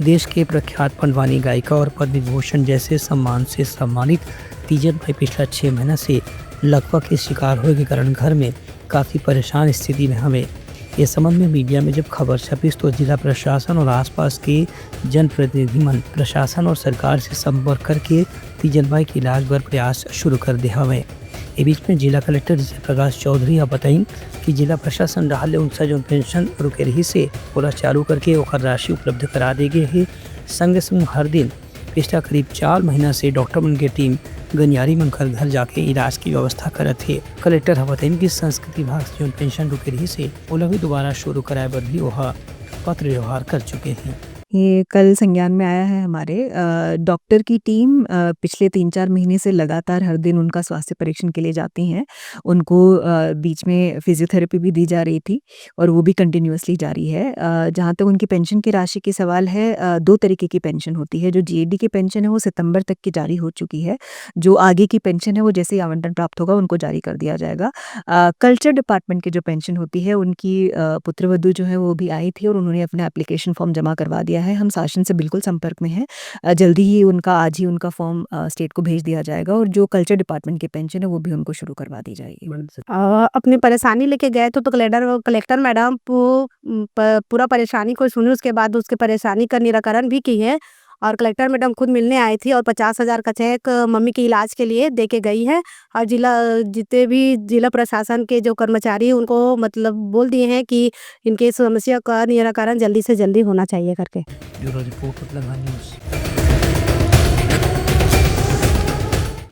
देश के प्रख्यात पंडवानी गायिका और पद्म विभूषण जैसे सम्मान से सम्मानित तीजन भाई पिछला 6 महीना से लकवा के शिकार होने के कारण घर में काफ़ी परेशान स्थिति में हमें इस संबंध में मीडिया में जब खबर छपी तो जिला प्रशासन और आसपास के जनप्रतिनिधिमंडल प्रशासन और सरकार से संपर्क करके तीजन भाई के इलाज पर प्रयास शुरू कर दिया हमें। इस बीच में जिला कलेक्टर जय प्रकाश चौधरी आप बताई कि जिला प्रशासन राहल उनसा जो पेंशन रुके रही से पूरा चालू करके ओकर राशि उपलब्ध करा दी गई है। संग संग हर दिन पिछला करीब 4 महीना से डॉक्टर मन की टीम गनियारी मन घर जाके इलाज की व्यवस्था करत है। कलेक्टर बताइन कि संस्कृति विभाग से जो पेंशन रुके रही से ओला भी दोबारा शुरू कराए बर भी वह पत्र व्यवहार कर चुके हैं। ये कल संज्ञान में आया है हमारे डॉक्टर की टीम पिछले 3-4 महीने से लगातार हर दिन उनका स्वास्थ्य परीक्षण के लिए जाती हैं। उनको बीच में फिजियोथेरेपी भी दी जा रही थी और वो भी कंटिन्यूअसली जारी है। जहाँ तक उनकी पेंशन की राशि की सवाल है, 2 तरीके की पेंशन होती है। जो जीएडी की पेंशन है वो सितंबर तक की जारी हो चुकी है। जो आगे की पेंशन है वो जैसे ही आवंटन प्राप्त होगा उनको जारी कर दिया जाएगा। कल्चर डिपार्टमेंट की जो पेंशन होती है उनकी पुत्रवधू जो है वो भी आई थी और उन्होंने अपना एप्लीकेशन फॉर्म जमा करवा दिया है। हम शासन से बिल्कुल संपर्क में हैं। जल्दी ही आज ही उनका फॉर्म स्टेट को भेज दिया जाएगा और जो कल्चर डिपार्टमेंट की पेंशन है वो भी उनको शुरू करवा दी जाएगी। अपनी परेशानी लेके गए तो कलेक्टर मैडम पूरा परेशानी को सुनी, उसके बाद उसके परेशानी का निराकरण भी की है और कलेक्टर मैडम खुद मिलने आई थी और 50,000 का चेक मम्मी के इलाज के लिए दे के गई है। और जितने भी जिला प्रशासन के जो कर्मचारी उनको मतलब बोल दिए हैं कि इनके समस्या का निराकरण जल्दी से जल्दी होना चाहिए करके। Bureau report news.